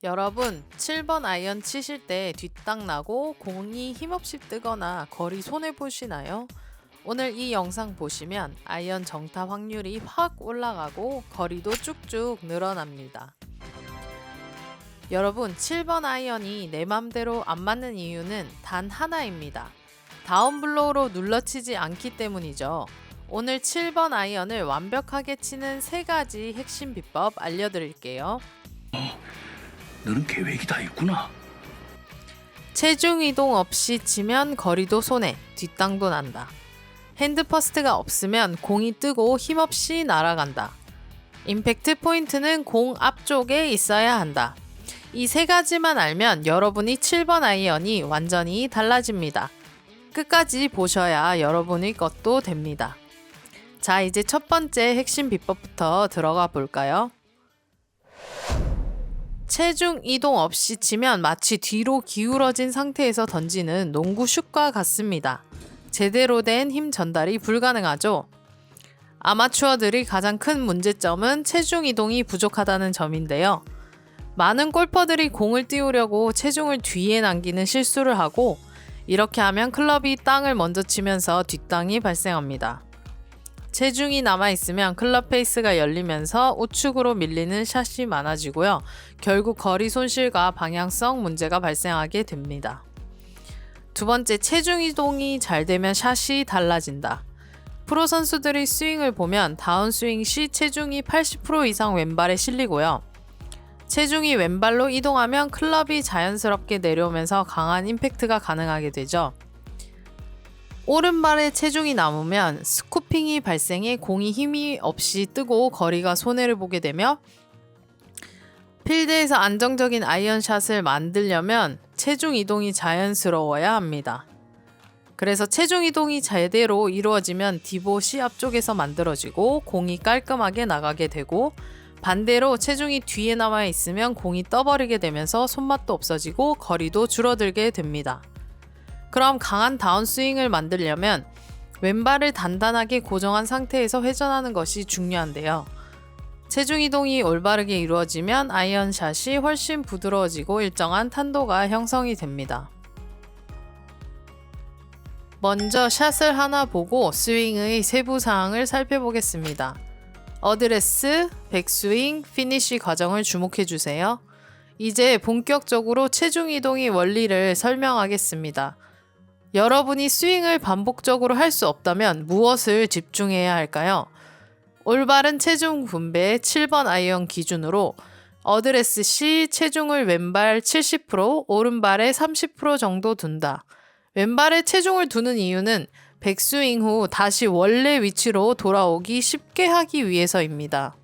여러분, 7번 아이언 치실 때 뒷땅 나고 공이 힘없이 뜨거나 거리 손해보시나요? 오늘 이 영상 보시면 아이언 정타 확률이 확 올라가고 거리도 쭉쭉 늘어납니다. 여러분, 7번 아이언이 내 맘대로 안 맞는 이유는 단 하나입니다. 다운블로우로 눌러치지 않기 때문이죠. 오늘 7번 아이언을 완벽하게 치는 3가지 핵심 비법 알려드릴게요. 너는 계획이 다 있구나. 체중 이동 없이 치면 거리도 손해, 뒷땅도 난다. 핸드 퍼스트가 없으면 공이 뜨고 힘없이 날아간다. 임팩트 포인트는 공 앞쪽에 있어야 한다. 이 3가지만 알면 여러분이 7번 아이언이 완전히 달라집니다. 끝까지 보셔야 여러분의 것도 됩니다. 자, 이제 첫 번째 핵심 비법부터 들어가 볼까요? 체중 이동 없이 치면 마치 뒤로 기울어진 상태에서 던지는 농구 슛과 같습니다. 제대로 된 힘 전달이 불가능하죠. 아마추어들이 가장 큰 문제점은 체중 이동이 부족하다는 점인데요. 많은 골퍼들이 공을 띄우려고 체중을 뒤에 남기는 실수를 하고 이렇게 하면 클럽이 땅을 먼저 치면서 뒷땅이 발생합니다. 체중이 남아있으면 클럽 페이스가 열리면서 우측으로 밀리는 샷이 많아지고요. 결국 거리 손실과 방향성 문제가 발생하게 됩니다. 두 번째, 체중 이동이 잘 되면 샷이 달라진다. 프로 선수들의 스윙을 보면 다운스윙 시 체중이 80% 이상 왼발에 실리고요. 체중이 왼발로 이동하면 클럽이 자연스럽게 내려오면서 강한 임팩트가 가능하게 되죠. 오른발에 체중이 남으면 스쿠핑이 발생해 공이 힘이 없이 뜨고 거리가 손해를 보게 되며 필드에서 안정적인 아이언샷을 만들려면 체중 이동이 자연스러워야 합니다. 그래서 체중 이동이 제대로 이루어지면 디봇이 앞쪽에서 만들어지고 공이 깔끔하게 나가게 되고 반대로 체중이 뒤에 남아 있으면 공이 떠버리게 되면서 손맛도 없어지고 거리도 줄어들게 됩니다. 그럼 강한 다운스윙을 만들려면 왼발을 단단하게 고정한 상태에서 회전하는 것이 중요한데요. 체중 이동이 올바르게 이루어지면 아이언샷이 훨씬 부드러워지고 일정한 탄도가 형성이 됩니다. 먼저 샷을 하나 보고 스윙의 세부 사항을 살펴보겠습니다. 어드레스, 백스윙, 피니쉬 과정을 주목해 주세요. 이제 본격적으로 체중 이동의 원리를 설명하겠습니다. 여러분이 스윙을 반복적으로 할 수 없다면 무엇을 집중해야 할까요? 올바른 체중 분배 7번 아이언 기준으로 어드레스 시 체중을 왼발 70%, 오른발에 30% 정도 둔다. 왼발에 체중을 두는 이유는 백스윙 후 다시 원래 위치로 돌아오기 쉽게 하기 위해서입니다.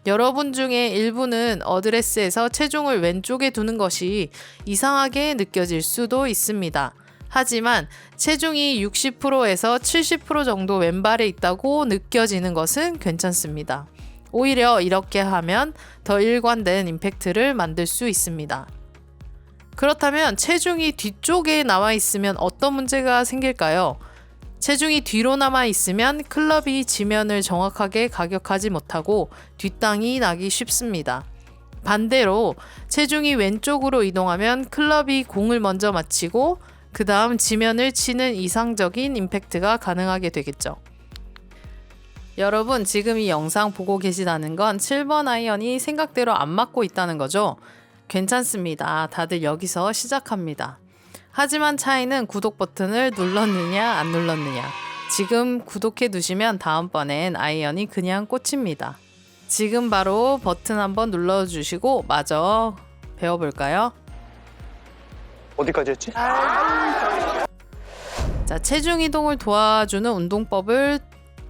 여러분 중에 일부는 어드레스에서 체중을 왼쪽에 두는 것이 이상하게 느껴질 수도 있습니다. 하지만 체중이 60%에서 70% 정도 왼발에 있다고 느껴지는 것은 괜찮습니다. 오히려 이렇게 하면 더 일관된 임팩트를 만들 수 있습니다. 그렇다면 체중이 뒤쪽에 남아 있으면 어떤 문제가 생길까요? 체중이 뒤로 남아 있으면 클럽이 지면을 정확하게 가격하지 못하고 뒷땅이 나기 쉽습니다. 반대로 체중이 왼쪽으로 이동하면 클럽이 공을 먼저 맞히고 그 다음 지면을 치는 이상적인 임팩트가 가능하게 되겠죠. 여러분, 지금 이 영상 보고 계시다는 건 7번 아이언이 생각대로 안 맞고 있다는 거죠? 괜찮습니다. 다들 여기서 시작합니다. 하지만 차이는 구독 버튼을 눌렀느냐 안 눌렀느냐. 지금 구독해 두시면 다음번엔 아이언이 그냥 꽂힙니다. 지금 바로 버튼 한번 눌러주시고 마저 배워볼까요? 어디까지 했지? 자, 체중 이동을 도와주는 운동법을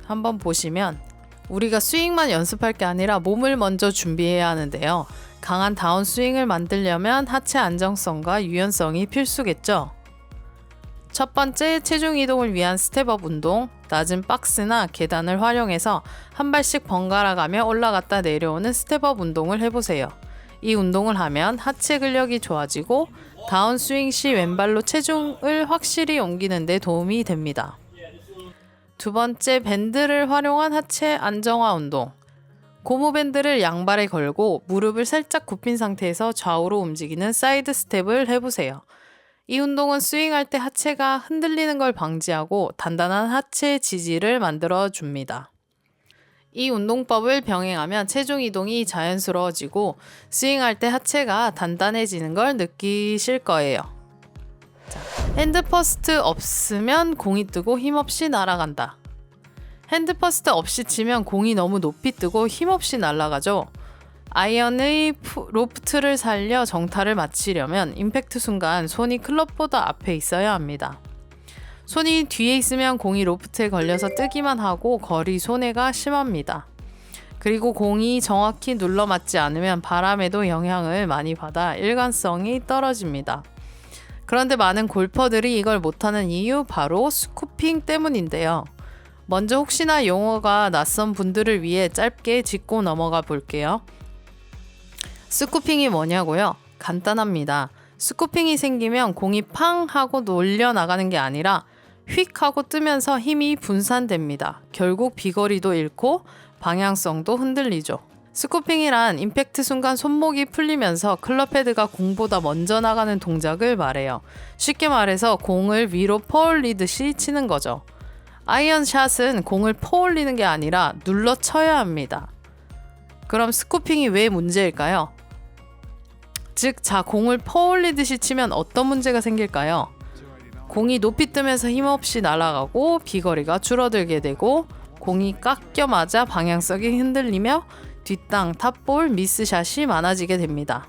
한번 보시면 우리가 스윙만 연습할 게 아니라 몸을 먼저 준비해야 하는데요. 강한 다운스윙을 만들려면 하체 안정성과 유연성이 필수겠죠. 첫 번째, 체중 이동을 위한 스텝업 운동. 낮은 박스나 계단을 활용해서 한 발씩 번갈아 가며 올라갔다 내려오는 스텝업 운동을 해보세요. 이 운동을 하면 하체 근력이 좋아지고 다운스윙 시 왼발로 체중을 확실히 옮기는 데 도움이 됩니다. 두 번째, 밴드를 활용한 하체 안정화 운동. 고무밴드를 양발에 걸고 무릎을 살짝 굽힌 상태에서 좌우로 움직이는 사이드 스텝을 해보세요. 이 운동은 스윙할 때 하체가 흔들리는 걸 방지하고 단단한 하체 지지를 만들어 줍니다. 이 운동법을 병행하면 체중 이동이 자연스러워지고 스윙할 때 하체가 단단해지는 걸 느끼실 거예요. 자, 핸드 퍼스트 없으면 공이 뜨고 힘없이 날아간다. 핸드 퍼스트 없이 치면 공이 너무 높이 뜨고 힘없이 날아가죠. 아이언의 로프트를 살려 정타를 맞추려면 임팩트 순간 손이 클럽보다 앞에 있어야 합니다. 손이 뒤에 있으면 공이 로프트에 걸려서 뜨기만 하고 거리 손해가 심합니다. 그리고 공이 정확히 눌러 맞지 않으면 바람에도 영향을 많이 받아 일관성이 떨어집니다. 그런데 많은 골퍼들이 이걸 못하는 이유 바로 스쿠핑 때문인데요. 먼저 혹시나 용어가 낯선 분들을 위해 짧게 짚고 넘어가 볼게요. 스쿠핑이 뭐냐고요? 간단합니다. 스쿠핑이 생기면 공이 팡 하고 놀려 나가는 게 아니라 휙 하고 뜨면서 힘이 분산됩니다. 결국 비거리도 잃고 방향성도 흔들리죠. 스쿠핑이란 임팩트 순간 손목이 풀리면서 클럽 헤드가 공보다 먼저 나가는 동작을 말해요. 쉽게 말해서 공을 위로 퍼올리듯이 치는 거죠. 아이언샷은 공을 퍼올리는 게 아니라 눌러 쳐야 합니다. 그럼 스쿠핑이 왜 문제일까요? 즉, 공을 퍼올리듯이 치면 어떤 문제가 생길까요? 공이 높이 뜨면서 힘없이 날아가고 비거리가 줄어들게 되고 공이 깎여 맞아 방향성이 흔들리며 뒷땅, 탑볼, 미스샷이 많아지게 됩니다.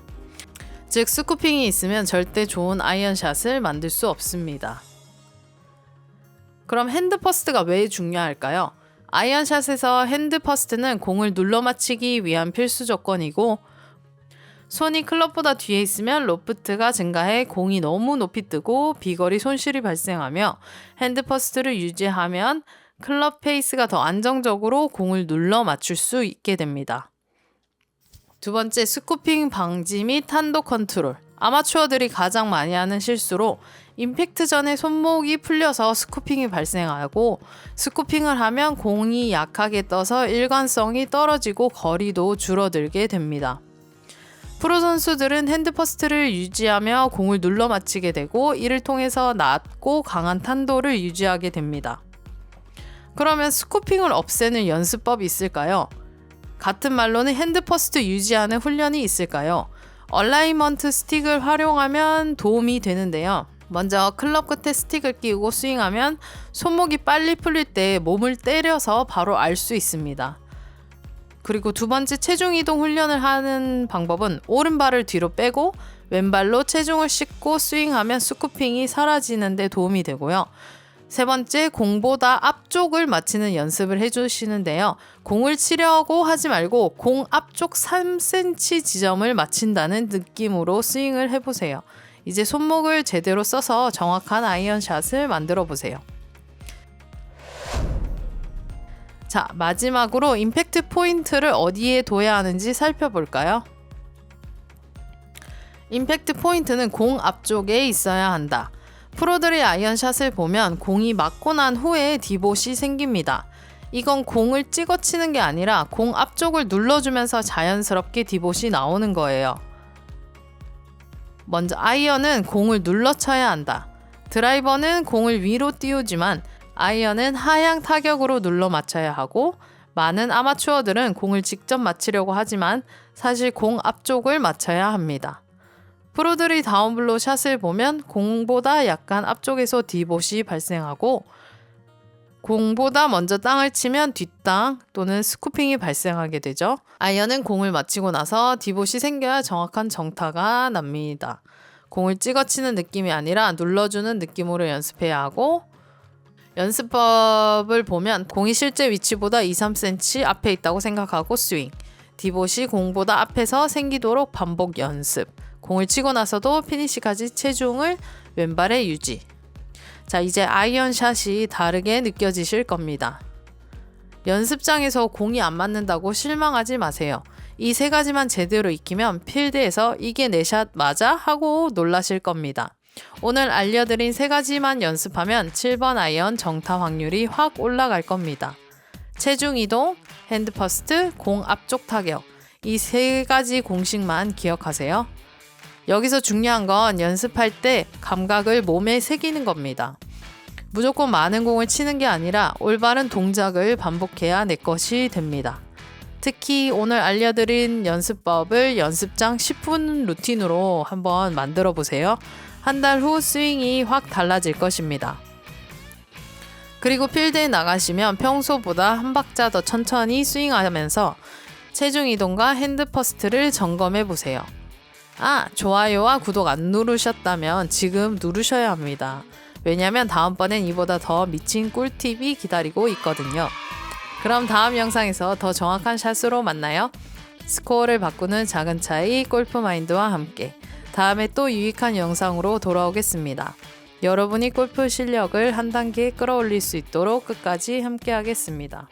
즉, 스쿠핑이 있으면 절대 좋은 아이언샷을 만들 수 없습니다. 그럼 핸드 퍼스트가 왜 중요할까요? 아이언샷에서 핸드 퍼스트는 공을 눌러 맞히기 위한 필수 조건이고 손이 클럽보다 뒤에 있으면 로프트가 증가해 공이 너무 높이 뜨고 비거리 손실이 발생하며 핸드 퍼스트를 유지하면 클럽 페이스가 더 안정적으로 공을 눌러 맞출 수 있게 됩니다. 두 번째, 스쿠핑 방지 및 탄도 컨트롤. 아마추어들이 가장 많이 하는 실수로 임팩트 전에 손목이 풀려서 스쿠핑이 발생하고 스쿠핑을 하면 공이 약하게 떠서 일관성이 떨어지고 거리도 줄어들게 됩니다. 프로 선수들은 핸드 퍼스트를 유지하며 공을 눌러 맞히게 되고 이를 통해서 낮고 강한 탄도를 유지하게 됩니다. 그러면 스쿠핑을 없애는 연습법이 있을까요? 같은 말로는 핸드 퍼스트 유지하는 훈련이 있을까요? 얼라이먼트 스틱을 활용하면 도움이 되는데요. 먼저 클럽 끝에 스틱을 끼우고 스윙하면 손목이 빨리 풀릴 때 몸을 때려서 바로 알 수 있습니다. 그리고 두 번째, 체중 이동 훈련을 하는 방법은 오른발을 뒤로 빼고 왼발로 체중을 싣고 스윙하면 스쿠핑이 사라지는 데 도움이 되고요. 세 번째, 공보다 앞쪽을 맞히는 연습을 해주시는데요. 공을 치려고 하지 말고 공 앞쪽 3cm 지점을 맞힌다는 느낌으로 스윙을 해보세요. 이제 손목을 제대로 써서 정확한 아이언샷을 만들어 보세요. 자, 마지막으로 임팩트 포인트를 어디에 둬야 하는지 살펴볼까요? 임팩트 포인트는 공 앞쪽에 있어야 한다. 프로들의 아이언샷을 보면 공이 맞고 난 후에 디봇이 생깁니다. 이건 공을 찍어 치는 게 아니라 공 앞쪽을 눌러주면서 자연스럽게 디봇이 나오는 거예요. 먼저 아이언은 공을 눌러 쳐야 한다. 드라이버는 공을 위로 띄우지만 아이언은 하향 타격으로 눌러 맞춰야 하고 많은 아마추어들은 공을 직접 맞히려고 하지만 사실 공 앞쪽을 맞춰야 합니다. 프로들이 다운블로 샷을 보면 공보다 약간 앞쪽에서 디봇이 발생하고 공보다 먼저 땅을 치면 뒷땅 또는 스쿠핑이 발생하게 되죠. 아이언은 공을 맞히고 나서 디봇이 생겨야 정확한 정타가 납니다. 공을 찍어치는 느낌이 아니라 눌러주는 느낌으로 연습해야 하고 연습법을 보면 공이 실제 위치보다 2-3cm 앞에 있다고 생각하고 스윙, 디봇이 공보다 앞에서 생기도록 반복 연습, 공을 치고 나서도 피니시까지 체중을 왼발에 유지. 자, 이제 아이언샷이 다르게 느껴지실 겁니다. 연습장에서 공이 안 맞는다고 실망하지 마세요. 이 세 가지만 제대로 익히면 필드에서 이게 내 샷 맞아? 하고 놀라실 겁니다. 오늘 알려드린 세 가지만 연습하면 7번 아이언 정타 확률이 확 올라갈 겁니다. 체중 이동, 핸드 퍼스트, 공 앞쪽 타격. 이 세 가지 공식만 기억하세요. 여기서 중요한 건 연습할 때 감각을 몸에 새기는 겁니다. 무조건 많은 공을 치는 게 아니라 올바른 동작을 반복해야 내 것이 됩니다. 특히 오늘 알려드린 연습법을 연습장 10분 루틴으로 한번 만들어 보세요. 한 달 후 스윙이 확 달라질 것입니다. 그리고 필드에 나가시면 평소보다 한 박자 더 천천히 스윙하면서 체중 이동과 핸드 퍼스트를 점검해 보세요. 좋아요와 구독 안 누르셨다면 지금 누르셔야 합니다. 왜냐면 다음번엔 이보다 더 미친 꿀팁이 기다리고 있거든요. 그럼 다음 영상에서 더 정확한 샷으로 만나요. 스코어를 바꾸는 작은 차이 골프 마인드와 함께 다음에 또 유익한 영상으로 돌아오겠습니다. 여러분이 골프 실력을 한 단계 끌어올릴 수 있도록 끝까지 함께 하겠습니다.